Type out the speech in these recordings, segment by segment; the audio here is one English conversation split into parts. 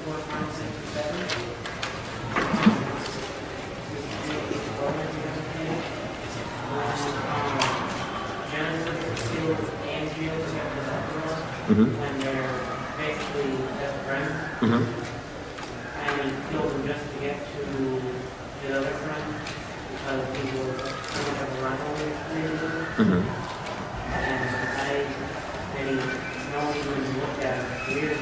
for Final Fantasy VII. And they're basically best friends. And he kills them just to get to his other friend because he was kind of a rivalry between them. And no one even looked at it weird.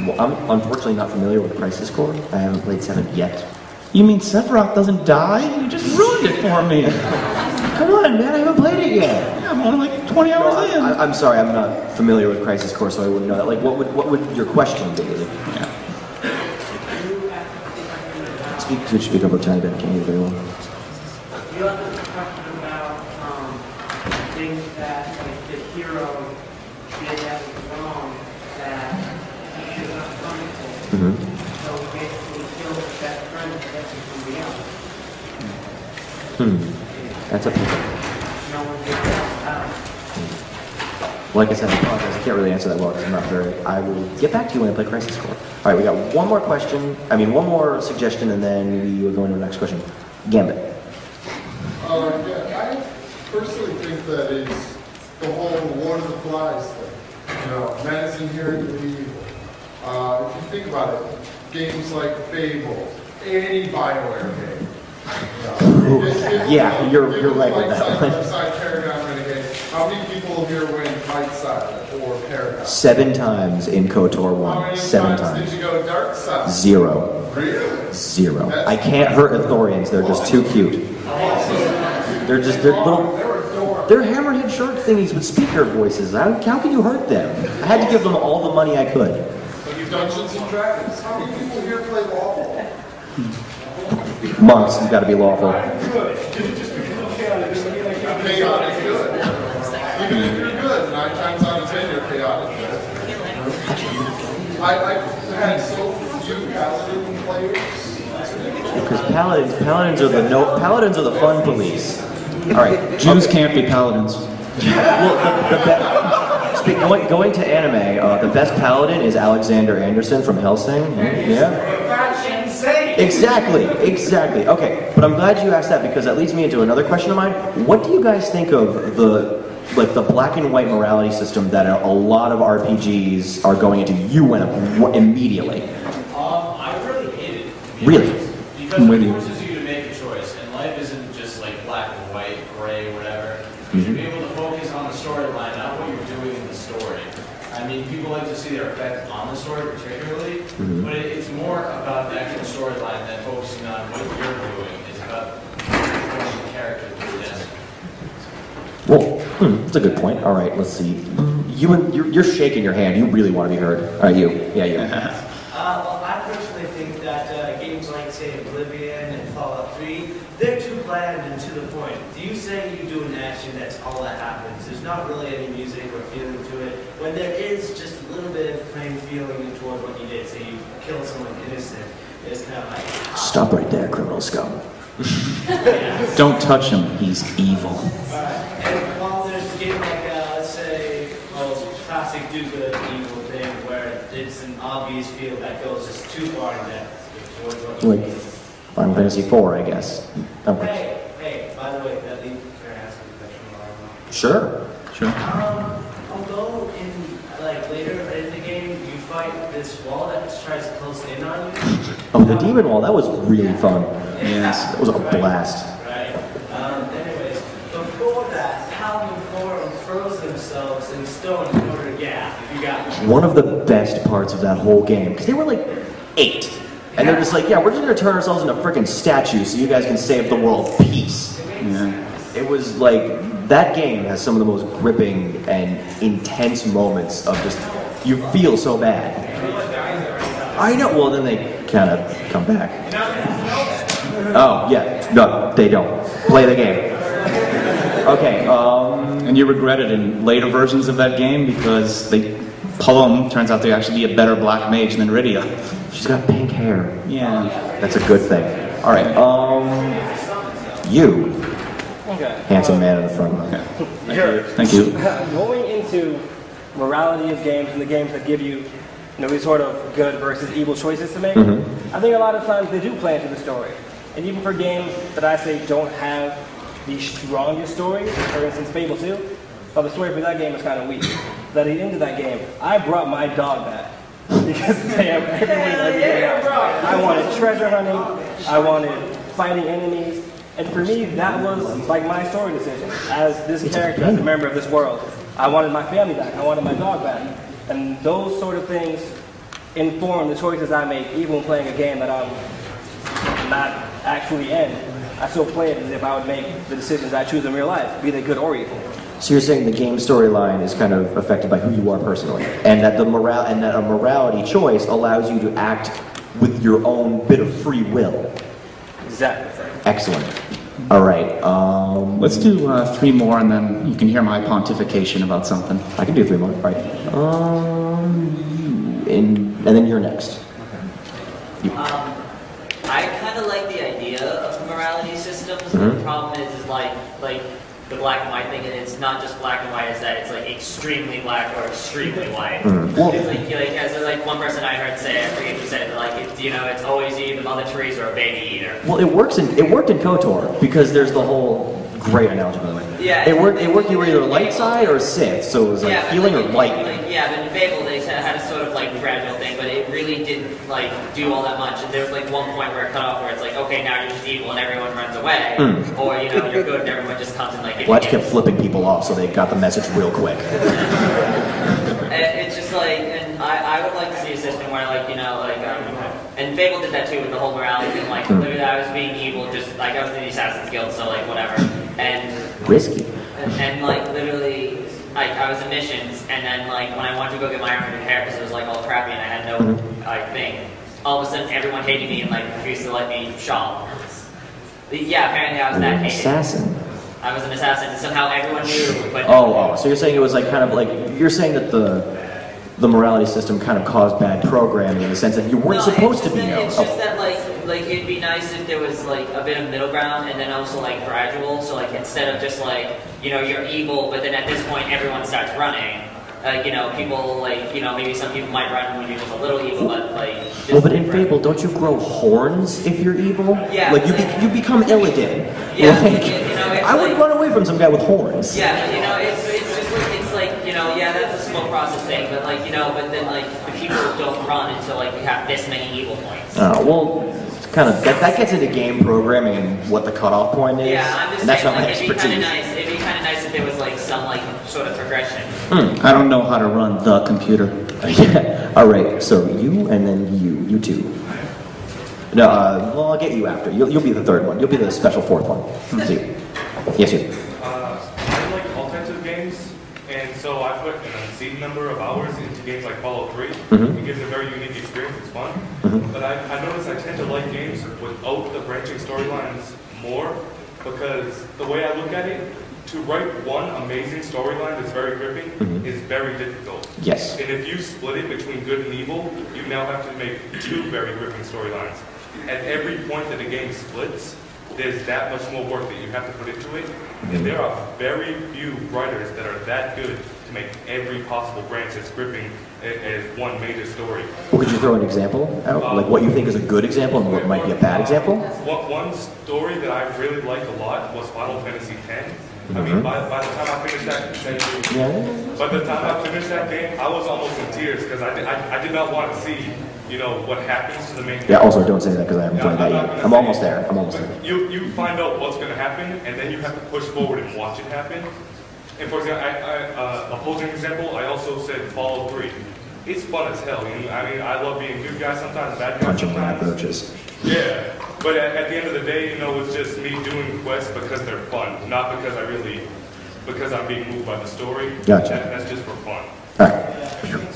Well, I'm unfortunately not familiar with Crisis Core. I haven't played 7 yet. You mean Sephiroth doesn't die? You just ruined it for me. Come on, man, I haven't played it yet. Yeah, I'm only like 20 hours in. I'm sorry, I'm not familiar with Crisis Core, so I wouldn't know that. Like, what would your question be? Yeah. Speak up a tiny bit, I can't hear you very well. You have this question about things that the hero did that was wrong that he should not punish for. So basically kill his best friend to get to somebody else. That's a No one gets that out. Like I said, I apologize. I can't really answer that well because I'm not very. I will get back to you when I play Crisis Core. All right, we got one more question. One more suggestion, and then we will go into the next question. Gambit. Yeah, I personally think that it's the whole Lord of the Flies thing. You know, man is inherently evil. If you think about it, games like Fable, any BioWare game. Yeah, you're right with that one. How many people here win Light Side or Paragon? 7 times in KOTOR 1. How many 7 times did you go Dark Side? 0. Really? 0. I can't hurt Ithorians. They're just too cute. They're little. They're hammerhead shark thingies with speaker voices. How can you hurt them? I had to give them all the money I could. Like you Dungeons and Dragons. How many people here play lawful? Monks, you've got to be lawful. Chaotic good. Even if you're good, 9 times out of 10 you're chaotic good. I've had so few paladin players. Because paladins are the fun police. All right, Jews can't be paladins. Well, going to anime, the best paladin is Alexander Anderson from Hellsing. Yeah. Exactly. Okay, but I'm glad you asked that because that leads me into another question of mine. What do you guys think of the black and white morality system that a lot of RPGs are going into? You went up immediately. I really hate it. Really? Because it forces you to make a choice, and life isn't just like black and white, gray, whatever. You should be able to focus on the storyline, not what you're doing in the story. I mean, people like to see their effect on the story particularly, but it's more about the actual storyline than focusing on what you're doing. It's about pushing the character through this. Well, that's a good point. All right, let's see. You're shaking your hand. You really want to be heard. All right, you. Yeah, you. Well, I personally think that games like, say, Oblivion and Fallout 3, they're too bland and to the point. Do you say you do an action, that's all that happens? There's not really any music or feeling to it. When there is just a little bit of plain feeling toward what you did, say you kill someone innocent, it's kind of like... Stop right there, criminal scum. Don't touch him, he's evil. And while there's a game like, let's say, classic do good, evil thing, where it's an obvious field that goes just too far in depth. Like Final Fantasy IV, I guess. Okay. Hey, by the way, that leads to ask a question. Sure. Although later in the game you fight this wall that tries to close in on you. Oh, the demon wall, that was really fun. Yes. That was a blast. Right. Anyways, before that, Paladin 4 unfroze themselves in stone in order to gap. If you got One of the best parts of that whole game, because they were like 8. And they're just like, yeah, we're just going to turn ourselves into freaking statues so you guys can save the world. Peace. Yeah. It was like, that game has some of the most gripping and intense moments of just, you feel so bad. I know, well then they kind of come back. Oh, yeah, no, they don't. Play the game. Okay, And you regret it in later versions of that game because Palom turns out to actually be a better black mage than Rydia. she's got pink hair. Yeah. That's a good thing. All right, you. Okay. Handsome man in the front row. Thank you. Going into morality of games and the games that give you these sort of good versus evil choices to make. I think a lot of times they do play into the story. And even for games that I say don't have the strongest story, for instance, Fable 2, but the story for that game is kind of weak. But at the end of that game, I brought my dog back. Because damn, everything else. I wanted treasure hunting, I wanted fighting enemies, and for me, that was like my story decision. As this character, as a member of this world, I wanted my family back, I wanted my dog back. And those sort of things inform the choices I make, even when playing a game that I'm not actually in. I still play it as if I would make the decisions I choose in real life, be they good or evil. So you're saying the game storyline is kind of affected by who you are personally, and that a morality choice allows you to act with your own bit of free will. Exactly. Excellent. All right. Let's do 3 more, and then you can hear my pontification about something. I can do 3 more. All right. And then you're next. I kind of like the idea of morality systems. The problem is like the black and white thing, and it's not just black and white. Is that it's like extremely black or extremely white. It's like as one person I heard say, I forget who said it, like it's always either Mother Teresa or a baby eater. Well, it worked in KOTOR because there's the whole great analogy by the way. Yeah. It worked. You were either light side or Sith, so it was like healing or lightning. But in Fable they had a sort of like gradual thing, but it really didn't like do all that much. And there was like one point where it cut off where it's like, okay, now you're just evil and everyone runs away, or you're good and everyone just comes and like. Well, I just kept flipping people off, so they got the message real quick. It's just like, and I would like to see a system where and Fable did that too with the whole morality thing. Like literally, I was being evil, just like I was in the Assassin's Guild, so like whatever, and risky. And like literally. I was in missions, and then like when I wanted to go get my armored hair because it was like all crappy and I had no thing, all of a sudden everyone hated me and like refused to let me shop. Yeah, apparently I was that hated. Assassin. I was an assassin, and somehow everyone knew. But so you're saying it was like kind of like you're saying that the morality system kind of caused bad programming in the sense that you weren't supposed to be. It's just that like it'd be nice if there was like a bit of middle ground and then also like gradual. So like instead of just like you're evil, but then at this point everyone starts running. People like maybe some people might run when you're just a little evil, but like. Well, but in Fable, don't you grow horns if you're evil? Yeah. Like you become Illidan. Yeah. Like, I would run away from some guy with horns. Yeah, but it's just like that's a slow process thing, but like but then like the people don't run until like you have this many evil points. It's kind of that gets into game programming and what the cutoff point is. Yeah, I'm just saying, saying like, it'd be kind of nice if there was like some like sort of progression. I don't know how to run the computer. Yeah. All right. So you and then you two. No. Well, I'll get you after. You'll be the third one. You'll be the special fourth one. See. Yes, you. I like all types of games, and so I put an obscene number of hours into games like Fallout 3. It gives a very unique experience. It's fun. But I notice I tend to like games without the branching storylines more, because the way I look at it, to write one amazing storyline that's very gripping is very difficult. Yes. And if you split it between good and evil, you now have to make 2 very gripping storylines. At every point that a game splits, there's that much more work that you have to put into it. And there are very few writers that are that good to make every possible branch as gripping as one major story. Well, could you throw an example out? Like what you think is a good example and what might be a bad example? One story that I really liked a lot was Final Fantasy X. I mean, by the time I finished that game, I was almost in tears because I did not want to see, what happens to the main character. Yeah, also don't say that because I haven't played that yet. I'm almost there. You find out what's going to happen, and then you have to push forward and watch it happen. And for example, opposing example, I also said Fallout 3. It's fun as hell. I mean, I love being good guy sometimes, bad guy Punching sometimes. approaches. Yeah, but at the end of the day, it's just me doing quests because they're fun, not because I'm being moved by the story. Gotcha. That's just for fun. All right.